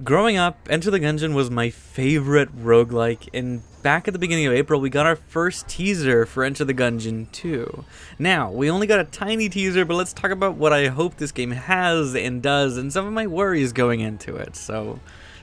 Growing up, Enter the Gungeon was my favorite roguelike, and back at the beginning of April, we got our first teaser for Enter the Gungeon 2. Now, we only got a tiny teaser, but let's talk about what I hope this game has and does, and some of my worries going into it, so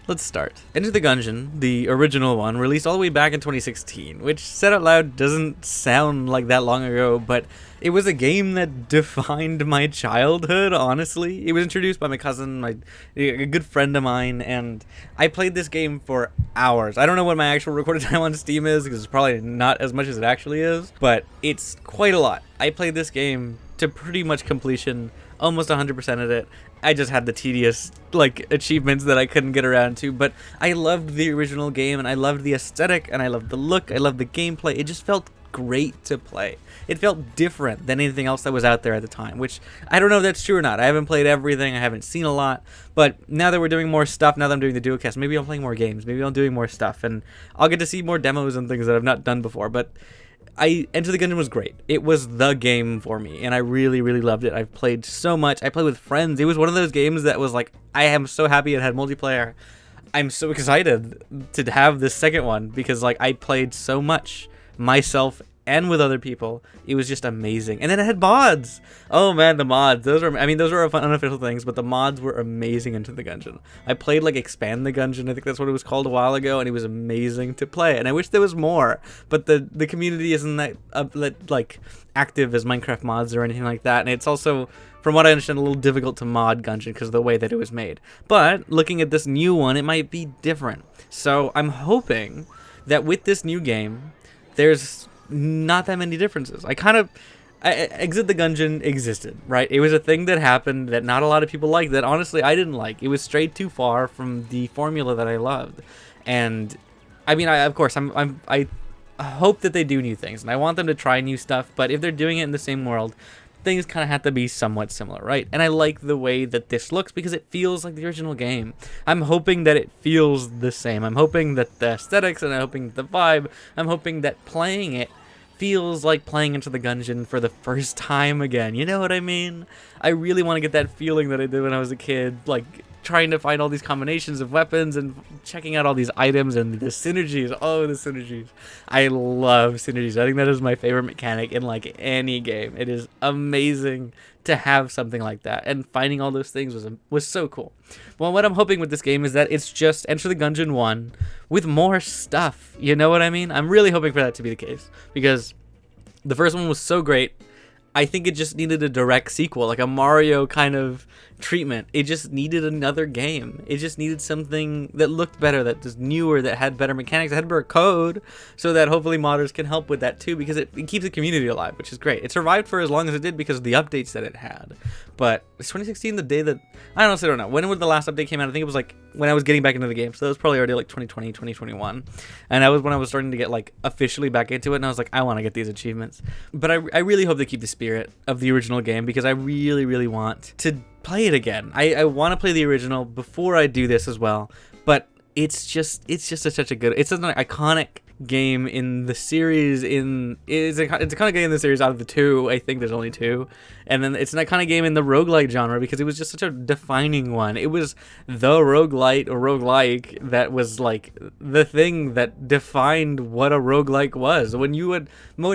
let's start. Enter the Gungeon, the original one, released all the way back in 2016, which, said out loud, doesn't sound like that long ago, but it was a game that defined my childhood, honestly. It was introduced by my cousin, a good friend of mine, and I played this game for hours. I don't know what my actual recorded time on Steam is, because it's probably not as much as it actually is, but it's quite a lot. I played this game to pretty much completion, almost 100% of it. I just had the tedious, achievements that I couldn't get around to, but I loved the original game, and I loved the aesthetic, and I loved the look, I loved the gameplay. It just felt great to play. It felt different than anything else that was out there at the time, which I don't know if that's true or not. I haven't played everything, I haven't seen a lot, but now that we're doing more stuff, now that I'm doing the duocast, maybe I'm playing more games, maybe I'm doing more stuff, and I'll get to see more demos and things that I've not done before, but Enter the Gungeon was great. It was the game for me, and I really, really loved it. I've played so much. I played with friends. It was one of those games that was like, I am so happy it had multiplayer. I'm so excited to have this second one because I played so much myself and with other people. It was just amazing. And then it had mods. Oh man, the mods. Those were unofficial things, but the mods were amazing into the Gungeon. I played Expand the Gungeon, I think that's what it was called a while ago, and it was amazing to play. And I wish there was more, but the community isn't that active as Minecraft mods or anything like that. And it's also, from what I understand, a little difficult to mod Gungeon because of the way that it was made. But looking at this new one, it might be different. So I'm hoping that with this new game, there's not that many differences. Exit the Gungeon existed, right? It was a thing that happened that not a lot of people liked, that honestly I didn't like. It was strayed too far from the formula that I loved. And I mean, I hope that they do new things, and I want them to try new stuff, but if they're doing it in the same world, things kind of have to be somewhat similar, right? And I like the way that this looks because it feels like the original game. I'm hoping that it feels the same. I'm hoping that the aesthetics, and I'm hoping the vibe, I'm hoping that playing it feels like playing Into the Gungeon for the first time again. You know what I mean? I really want to get that feeling that I did when I was a kid, trying to find all these combinations of weapons and checking out all these items and the synergies. Oh, the synergies. I love synergies. I think that is my favorite mechanic in any game. It is amazing to have something like that, and finding all those things was so cool. Well, what I'm hoping with this game is that it's just Enter the Gungeon 1 with more stuff. You know what I mean? I'm really hoping for that to be the case because the first one was so great. I think it just needed a direct sequel, like a Mario kind of treatment. It just needed another game. It just needed something that looked better, that was newer, that had better mechanics, that had better code, so that hopefully modders can help with that too, because it keeps the community alive, which is great. It survived for as long as it did because of the updates that it had. But was 2016 the day that, I honestly don't know. When would the last update came out? I think it was when I was getting back into the game, so that was probably already 2020, 2021. And that was when I was starting to get officially back into it, and I was like, I want to get these achievements. But I really hope they keep the spirit of the original game because I really, really want to play it again. I want to play the original before I do this as well, but it's just such a good, it's an iconic game in the series. It's a iconic game in the series out of the two. I think there's only two, and then it's an iconic game in the roguelike genre because it was just such a defining one. It was the roguelite or roguelike that was the thing that defined what a roguelike was. When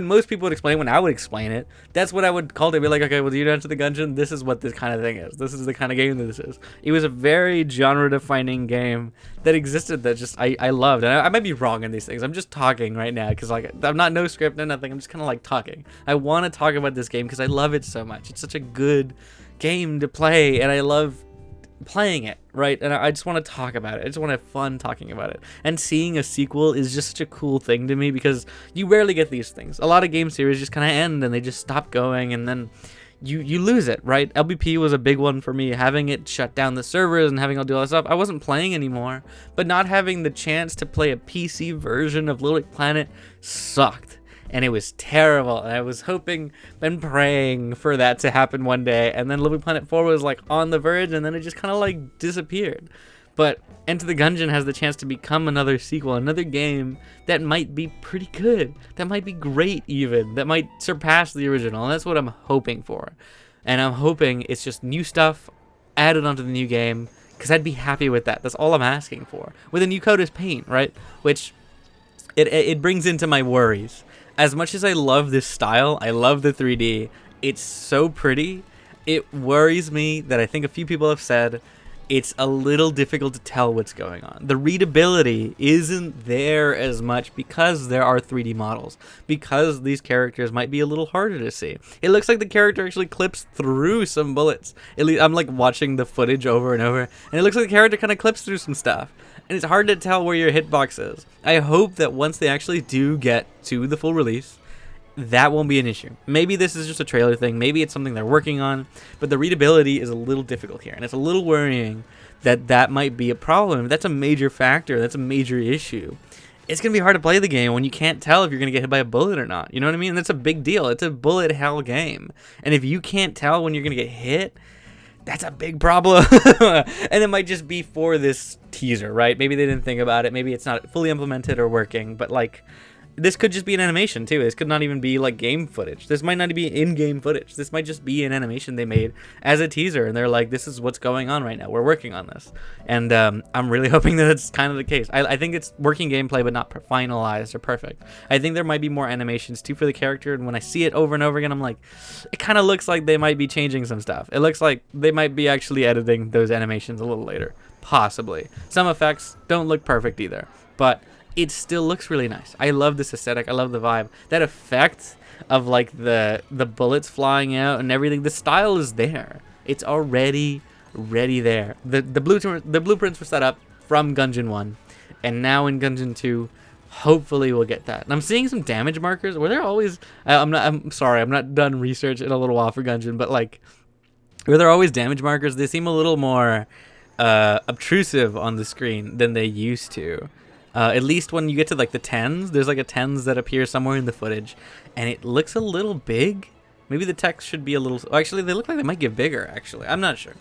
most people would explain, when I would explain it, that's what I would call it. Be like, okay, well, you Enter the Gungeon, this is what this kind of thing is. This is the kind of game that this is. It was a very genre defining game that existed that just I loved. And I might be wrong in these things. I'm just talking right now because I'm not, no script, no nothing. I'm just kind of talking. I want to talk about this game because I love it so much. It's such a good game to play, and I love playing it, right? And I just want to talk about it. I just want to have fun talking about it. And seeing a sequel is just such a cool thing to me because you rarely get these things. A lot of game series just kind of end and they just stop going, and then you lose it, right? LBP was a big one for me, having it shut down the servers and having all do all that stuff. I wasn't playing anymore, but not having the chance to play a PC version of Little Big Planet sucked. And it was terrible, and I was hoping and praying for that to happen one day, and then Little Big Planet 4 was on the verge, and then it just kind of disappeared. But Enter the Gungeon has the chance to become another sequel, another game that might be pretty good, that might be great even, that might surpass the original, and that's what I'm hoping for. And I'm hoping it's just new stuff added onto the new game, because I'd be happy with that. That's all I'm asking for. With a new code is paint, right? Which it brings into my worries. As much as I love this style, I love the 3D, it's so pretty, it worries me that I think a few people have said it's a little difficult to tell what's going on. The readability isn't there as much because there are 3D models, because these characters might be a little harder to see. It looks like the character actually clips through some bullets. At least I'm like watching the footage over and over, and it looks like the character kind of clips through some stuff. And it's hard to tell where your hitbox is. I hope that once they actually do get to the full release, that won't be an issue. Maybe this is just a trailer thing. Maybe it's something they're working on. But the readability is a little difficult here. And it's a little worrying that that might be a problem. That's a major factor. That's a major issue. It's going to be hard to play the game when you can't tell if you're going to get hit by a bullet or not. You know what I mean? That's a big deal. It's a bullet hell game. And if you can't tell when you're going to get hit, that's a big problem. And it might just be for this teaser, right? Maybe they didn't think about it. Maybe it's not fully implemented or working. But like, this could just be an animation too. This could not even be like game footage. This might not be in-game footage. This might just be an animation they made as a teaser, and they're like, this is what's going on right now. We're working on this. And I'm really hoping that it's kind of the case. I think it's working gameplay but not finalized or perfect. I think there might be more animations too for the character, and when I see it over and over again, I'm like, it kind of looks like they might be changing some stuff. It looks like they might be actually editing those animations a little later. Possibly. Some effects don't look perfect either, but it still looks really nice. I love this aesthetic. I love the vibe. That effect of like the bullets flying out and everything. The style is there. It's already ready there. The blueprints were set up from Gungeon 1, and now in Gungeon 2, hopefully we'll get that. And I'm seeing some damage markers. Were there always? I'm sorry. I'm not done research in a little while for Gungeon, but like, were there always damage markers? They seem a little more obtrusive on the screen than they used to. At least when you get to like the 10s, there's like a 10s that appear somewhere in the footage, and it looks a little big. Maybe the text should be a little... Actually, they look like they might get bigger, actually. I'm not sure.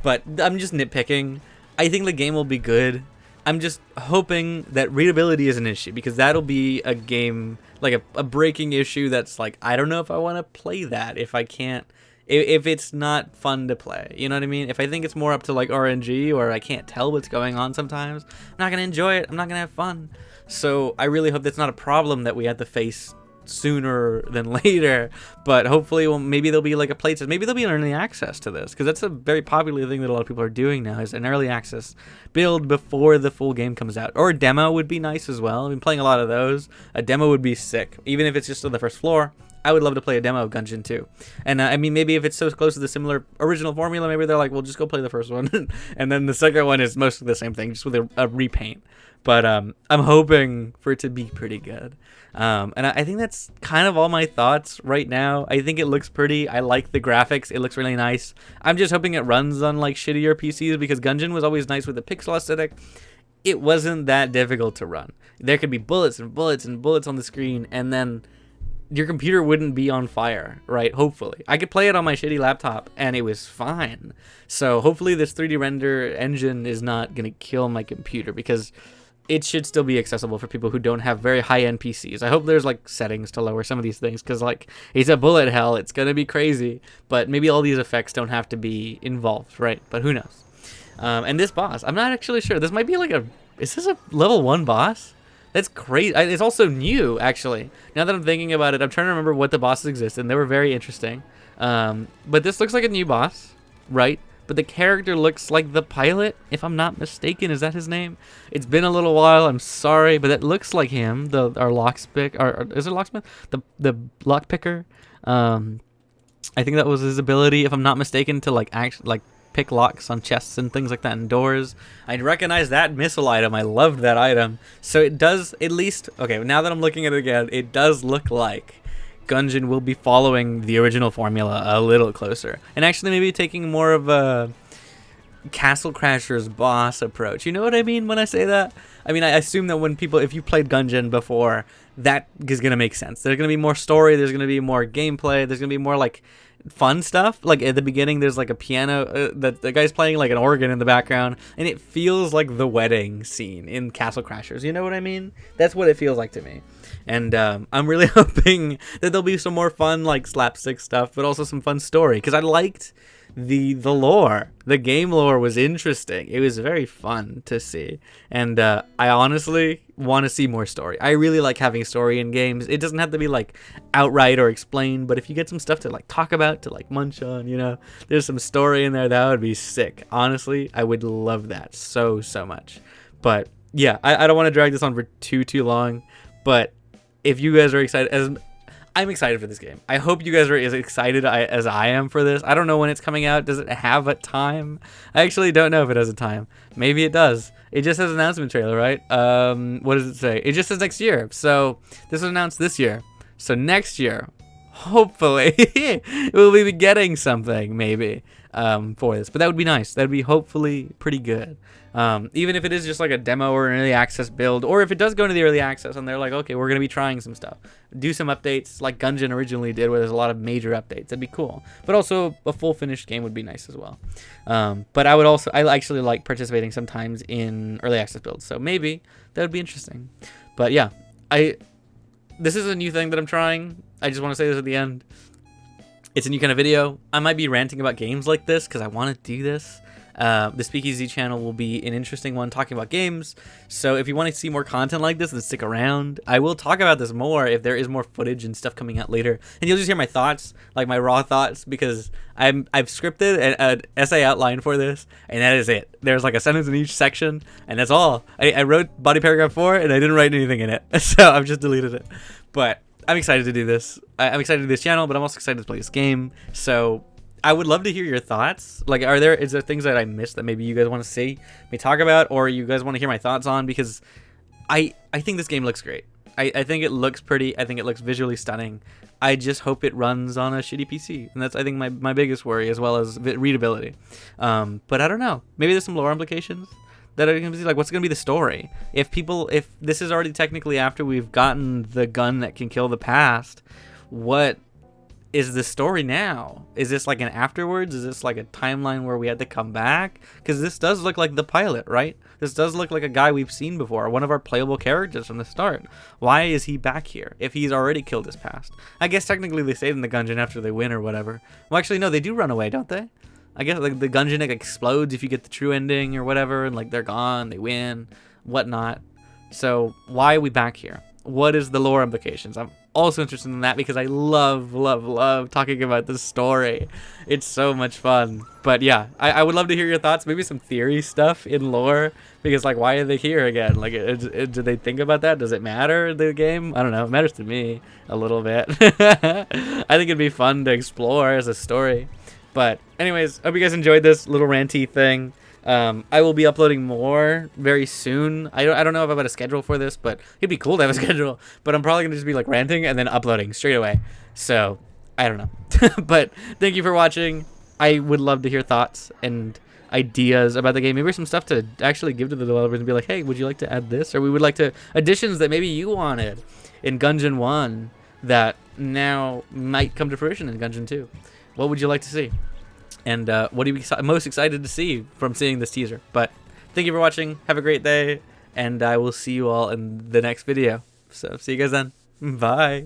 But I'm just nitpicking. I think the game will be good. I'm just hoping that readability is an issue, because that'll be a game, like a breaking issue that's like, I don't know if I want to play that if I can't... If it's not fun to play, you know what I mean? If I think it's more up to like RNG, or I can't tell what's going on sometimes, I'm not going to enjoy it. I'm not going to have fun. So I really hope that's not a problem that we have to face sooner than later. But hopefully, well, maybe there'll be like a playtest. Maybe there'll be an early access to this, because that's a very popular thing that a lot of people are doing now, is an early access build before the full game comes out. Or a demo would be nice as well. I've been playing a lot of those. A demo would be sick, even if it's just on the first floor. I would love to play a demo of Gungeon 2. And I mean, maybe if it's so close to the similar original formula, maybe they're like, well, just go play the first one. And then the second one is mostly the same thing, just with a repaint. But I'm hoping for it to be pretty good. And I think that's kind of all my thoughts right now. I think it looks pretty. I like the graphics. It looks really nice. I'm just hoping it runs on like shittier PCs, because Gungeon was always nice with the pixel aesthetic. It wasn't that difficult to run. There could be bullets and bullets and bullets on the screen, and then your computer wouldn't be on fire, right? Hopefully. I could play it on my shitty laptop, and it was fine. So hopefully this 3D render engine is not going to kill my computer, because it should still be accessible for people who don't have very high-end PCs. I hope there's like settings to lower some of these things, because like, it's a bullet hell. It's going to be crazy. But maybe all these effects don't have to be involved, right? But who knows? And this boss, I'm not actually sure. This might be like is this a level 1 boss? That's crazy. It's also new, actually. Now that I'm thinking about it, I'm trying to remember what the bosses exist, and they were very interesting. But this looks like a new boss, right? But the character looks like the pilot, if I'm not mistaken. Is that his name? It's been a little while. I'm sorry, but it looks like him. Our locksmith, or is it locksmith? The lockpicker. I think that was his ability, if I'm not mistaken, to pick locks on chests and things like that, and doors. I recognize that missile item. I loved that item. So it does, at least, okay, now that I'm looking at it again, it does look like Gungeon will be following the original formula a little closer, and actually maybe taking more of a Castle Crasher's boss approach. You know what I mean when I say that? I mean, I assume that if you played Gungeon before, that is going to make sense. There's going to be more story, there's going to be more gameplay, there's going to be more like fun stuff. Like at the beginning, there's like a piano that the guy's playing like an organ in the background, and it feels like the wedding scene in Castle Crashers. You know what I mean? That's what it feels like to me. And I'm really hoping that there'll be some more fun like slapstick stuff, but also some fun story, because I liked the lore. The game lore was interesting. It was very fun to see, and I honestly want to see more story. I really like having story in games. It doesn't have to be like outright or explained, but if you get some stuff to like talk about, to like munch on, you know, there's some story in there, that would be sick. Honestly, I would love that so much. But yeah, I don't want to drag this on for too long, but if you guys are excited, as I'm excited for this game. I hope you guys are as excited as I am for this. I don't know when it's coming out. Does it have a time? I actually don't know if it has a time. Maybe it does. It just says announcement trailer, right? What does it say? It just says next year. So this was announced this year. So next year, hopefully, we'll be getting something maybe for this. But that would be nice. That would be hopefully pretty good. Even if it is just like a demo or an early access build, or if it does go into the early access and they're like, okay, we're going to be trying some stuff, do some updates like Gungeon originally did, where there's a lot of major updates. That'd be cool. But also a full finished game would be nice as well. But I actually like participating sometimes in early access builds, so maybe that would be interesting. But yeah, this is a new thing that I'm trying. I just want to say this at the end. It's a new kind of video. I might be ranting about games like this because I want to do this. The TheSpeakEz channel will be an interesting one talking about games. So if you want to see more content like this, then stick around. I will talk about this more if there is more footage and stuff coming out later. And you'll just hear my thoughts, like my raw thoughts, because I've scripted an essay outline for this, and that is it. There's like a sentence in each section, and that's all. I wrote body paragraph 4, and I didn't write anything in it. So I've just deleted it. But I'm excited to do this. I'm excited to do this channel, but I'm also excited to play this game. So I would love to hear your thoughts. Like, is there things that I missed that maybe you guys want to see me talk about, or you guys want to hear my thoughts on? Because I think this game looks great. I think it looks pretty. I think it looks visually stunning. I just hope it runs on a shitty PC, and that's, I think, my biggest worry, as well as readability. But I don't know. Maybe there's some lore implications that are going to be like, what's going to be the story? If this is already technically after we've gotten the gun that can kill the past, what is the story now? Is this like an afterwards? Is this like a timeline where we had to come back? Because this does look like the pilot, right? This does look like a guy we've seen before, one of our playable characters from the start. Why is he back here if he's already killed his past? I guess technically they save in the Gungeon after they win or whatever. Well, actually, no, they do run away, don't they? I guess like the Gungeon like explodes if you get the true ending or whatever, and like they're gone, they win, whatnot. So why are we back here? What is the lore implications? I'm also interested in that because I love talking about this story. It's so much fun. But yeah, I would love to hear your thoughts. Maybe some theory stuff in lore, because like, why are they here again? Like, do they think about that? Does it matter in the game? I don't know. It matters to me a little bit. I think it'd be fun to explore as a story. But anyways, hope you guys enjoyed this little ranty thing. I will be uploading more very soon. I don't know if I've got a schedule for this, but it'd be cool to have a schedule. But I'm probably gonna just be like ranting and then uploading straight away. So I don't know. But thank you for watching. I would love to hear thoughts and ideas about the game. Maybe some stuff to actually give to the developers and be like, hey, would you like to add this? Or we would like to additions that maybe you wanted in Gungeon 1 that now might come to fruition in Gungeon 2. What would you like to see? And what are you most excited to see from seeing this teaser? But thank you for watching. Have a great day. And I will see you all in the next video. So see you guys then. Bye.